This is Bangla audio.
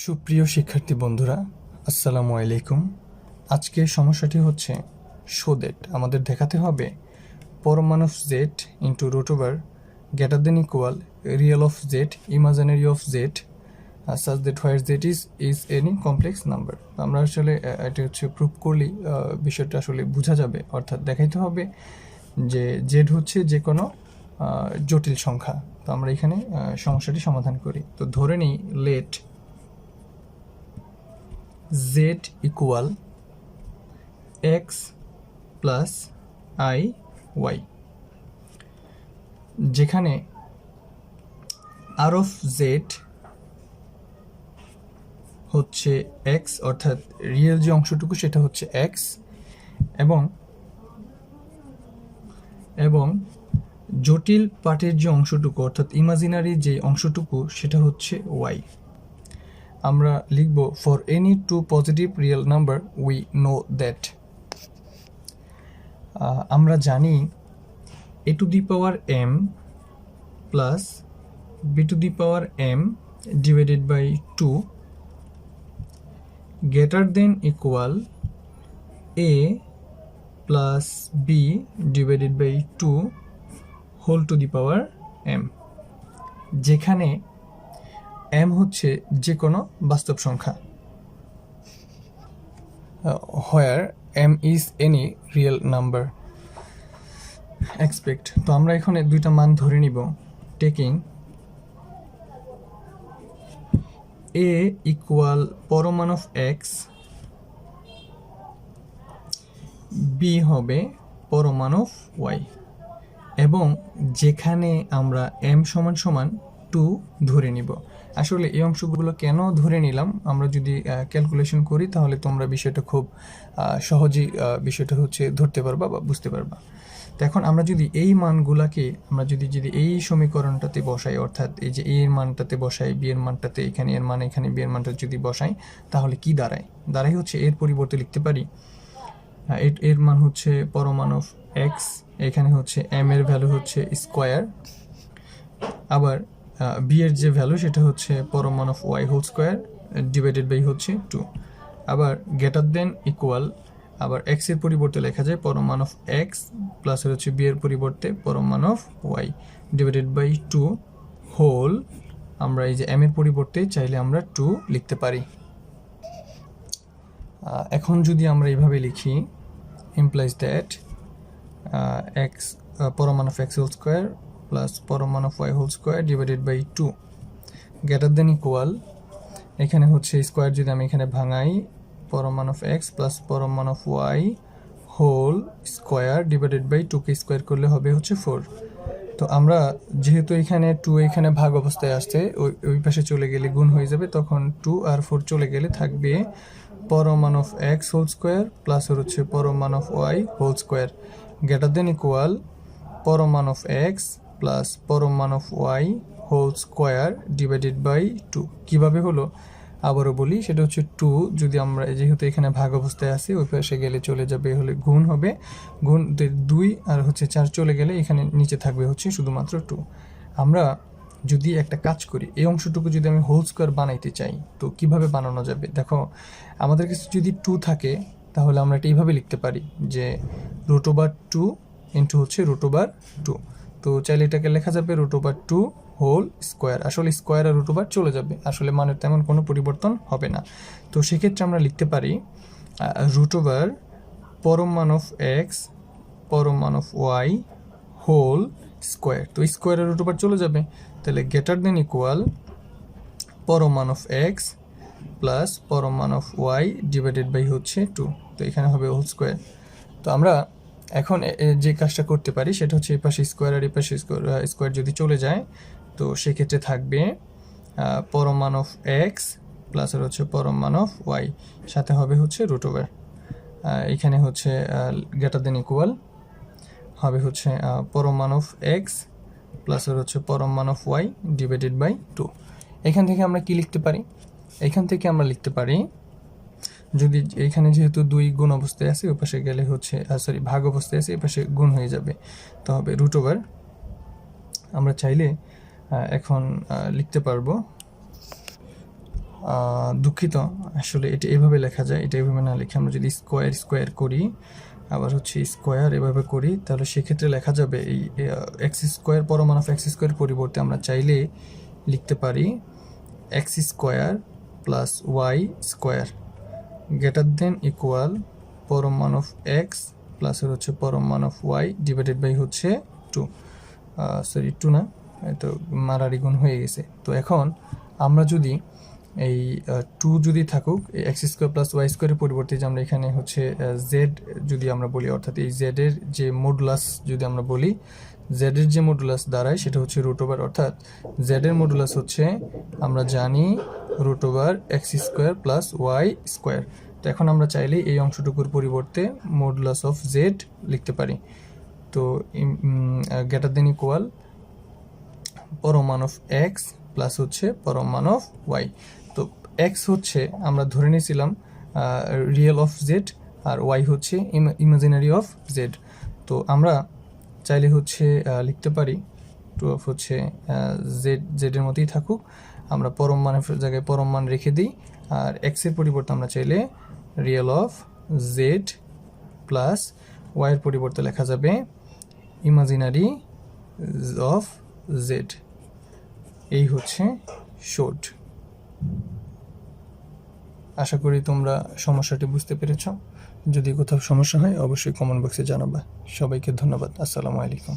সুপ্রিয় শিক্ষার্থী বন্ধুরা, আসসালামু আলাইকুম। আজকে সমস্যাটি হচ্ছে শো দ্যাট আমাদের দেখাতে হবে পরমাণু of Z into root over greater than equal real of Z imaginary of Z such that where Z is any complex number. আমরা আসলে এটা হচ্ছে প্রুভ করলেই বিষয়টা আসলে বোঝা যাবে, অর্থাৎ দেখাইতে হবে যে জেড হচ্ছে যে কোনো জটিল সংখ্যা। তো আমরা এখানে সমস্যাটি সমাধান করি। তো ধরে নিই late z equal x plus I y, যেখানে r of z হচ্ছে x, অর্থাৎ রিয়েল যে অংশটুকু সেটা হচ্ছে x, এবং জটিল পার্টের যে অংশটুকু অর্থাৎ ইমাজিনারি যে অংশটুকু সেটা হচ্ছে y। আমরা লিখব for any two positive real number we know that. আমরা জানি a to the power m plus b to the power m divided by 2 greater than equal a plus b divided by 2 whole to the power m, যেখানে m হচ্ছে যে কোনো বাস্তব সংখ্যা, where m is any real number expect. তো আমরা এখানে দুইটা মান ধরে নিব, টেকিং a ইকুয়াল পরমাণু অফ x, b হবে পরমাণু অফ y, এবং যেখানে আমরা m সমান সমান 2 ধরে নিব। আসলে এই অংশগুলো কেন ধরে নিলাম, আমরা যদি ক্যালকুলেশন করি তাহলে তোমরা বিষয়টা খুব সহজেই বিষয়টা হচ্ছে ধরতে পারবা বা বুঝতে পারবা। তো এখন আমরা যদি এই মানগুলাকে আমরা যদি এই সমীকরণটাতে বসাই, অর্থাৎ এই যে এ এর মানটাতে বসাই, বি এর মানটাতে এখানে এর মান এখানে বি এর মানটা যদি বসাই তাহলে কি দাঁড়ায় হচ্ছে এর পরিবর্তে লিখতে পারি এর মান হচ্ছে পরমাণু অফ এক্স, এখানে হচ্ছে এম এর ভ্যালু হচ্ছে স্কোয়ার, আবার বি এর যে ভ্যালু সেটা হচ্ছে পরমাণু of Y whole square divided by হচ্ছে 2, আবার গ্রেটার দেন ইকুয়াল আবার এক্স এর পরিবর্তে লেখা যায় পরমাণু অফ এক্স প্লাস হচ্ছে বি এর পরিবর্তে পরমাণু of Y divided by 2 whole, আমরা এই যে এম এর পরিবর্তে চাইলে আমরা 2 লিখতে পারি। এখন যদি আমরা এইভাবে লিখি ইমপ্লাইজ দ্যাট এক্স পরমাণু of x whole square plus পরমাণু of Y whole square divided by 2 greater than equal, এখানে হচ্ছে স্কোয়ার যদি আমি এখানে ভাঙাই পরমাণু অফ এক্স প্লাস পরমাণু of Y whole square divided by 2 কে স্কোয়ার করলে হবে হচ্ছে 4। তো আমরা যেহেতু এখানে 2 এখানে ভাগ অবস্থায় আসছে, ওই পাশে চলে গেলে গুণ হয়ে যাবে, তখন 2 আর 4 চলে গেলে থাকবে পরমাণু of x whole square plus হচ্ছে পরমাণু of Y whole square greater than equal পরমাণু অফ এক্স প্লাস পরমাণু of Y whole square divided by 2। কীভাবে হলো আবারও বলি, সেটা হচ্ছে 2 যদি আমরা যেহেতু এখানে ভাগ অবস্থায় আছি ওই পাশে গেলে চলে যাবে হলে গুণ হবে, গুণ 2 আর হচ্ছে 4 চলে গেলে এখানে নিচে থাকবে হচ্ছে শুধুমাত্র 2। আমরা যদি একটা কাজ করি, এই অংশটুকু যদি আমি হোল স্কোয়ার বানাইতে চাই তো কিভাবে বানানো যাবে, দেখো আমাদের কাছে যদি 2 থাকে তাহলে আমরা এটা এইভাবে লিখতে পারি যে রুট ওভার 2 ইন্টু হচ্ছে রুট ওভার 2। তো চাইলে এটাকে লেখা যাবে রুট ওভার 2 হোল স্কোয়ার, আসলে স্কোয়ার আর রুট ওভার চলে যাবে, আসলে মানের তেমন কোনো পরিবর্তন হবে না। তো সেক্ষেত্রে আমরা লিখতে পারি রুট ওভার পরমাণু অফ এক্স পরমাণু অফ ওয়াই হোল স্কোয়ার, তো স্কোয়ার আর রুট ওভার চলে যাবে, তাহলে গ্রেটার দেন ইকুয়াল পরমাণু অফ এক্স প্লাস পরমাণু অফ ওয়াই ডিভাইডেড বাই হচ্ছে 2, তো এখানে হবে হোল স্কোয়ার। তো আমরা এখন যে কাজটা করতে পারি সেটা হচ্ছে এই পাশে স্কোয়ার আর এই পাশে স্কোয়ার যদি চলে যায় তো সেক্ষেত্রে থাকবে পরমাণু অফ এক্স প্লাস আর হচ্ছে পরমাণু অফ ওয়াই, সাথে হবে হচ্ছে রুট ওভার, এখানে হচ্ছে গ্রেটার দেন ইকুয়াল হবে হচ্ছে পরমাণু অফ এক্স প্লাস আর হচ্ছে পরমাণু অফ ওয়াই ডিভাইডেড বাই 2। এখান থেকে আমরা কি লিখতে পারি, এখান থেকে আমরা লিখতে পারি যদি এখানে যেহেতু 2 গুণ অবস্থায় আছে ওই পাশে গেলে হচ্ছে ভাগ অবস্থায় আছে এই পাশে গুণ হয়ে যাবে, তো হবে রুট ওভার, আমরা চাইলে এখন লিখতে পারবো দুঃখিত, আসলে এটা এভাবে লেখা যায়, এটা এভাবে না লিখে আমরা যদি স্কোয়ার স্কোয়ার করি, আবার হচ্ছে স্কোয়ার এভাবে করি, তাহলে সেক্ষেত্রে লেখা যাবে এই এক্স স্কোয়ার পরমান অফ এক্স স্কোয়ার পরিবর্তে আমরা চাইলে লিখতে পারি x square plus Y square greater than equal পরমান অফ এক্স প্লাস হচ্ছে পরমান অফ ওয়াই ডিভাইডেড বাই হচ্ছে 2, সরি 2 না, তো মারারি গুণ হয়ে গেছে। তো এখন আমরা যদি এই 2 যদি থাকুক এক্স স্কোয়ার প্লাস ওয়াই স্কোয়ারের পরিবর্তে যে আমরা এখানে হচ্ছে জেড যদি আমরা বলি, অর্থাৎ এই জেডের যে মডুলাস যদি আমরা বলি, জেডের যে মডুলাস দাঁড়ায় সেটা হচ্ছে রুট ওভার, অর্থাৎ জেডের মডুলাস হচ্ছে আমরা জানি root over X square plus Y square. তো এখন আমরা চাইলে এই অংশটুকুর পরিবর্তে মডুলাস অফ জেড লিখতে পারি। তো গ্রেটার দেন ইকুয়াল পরমান অফ এক্স প্লাস হচ্ছে পরমান অফ ওয়াই। তো এক্স হচ্ছে আমরা ধরে নিয়েছিলাম রিয়েল অফ জেড, আর ওয়াই হচ্ছে ইমাজিনারি অফ জেড। তো আমরা চাইলে হচ্ছে লিখতে পারি 2 অফ হচ্ছে জেডের মতোই থাকুক, আমরা পরম মানের জায়গায় পরম মান রেখে দিই, আর এক্সের পরিবর্তে আমরা চাইলে রিয়েল অফ জেড প্লাস ওয়াইয়ের পরিবর্তে লেখা যাবে ইমাজিনারি অফ জেড। এই হচ্ছে শর্ট। আশা করি তোমরা সমস্যাটি বুঝতে পেরেছ। যদি কোথাও সমস্যা হয় অবশ্যই কমেন্ট বক্সে জানাবা। সবাইকে ধন্যবাদ। আসসালামু আলাইকুম।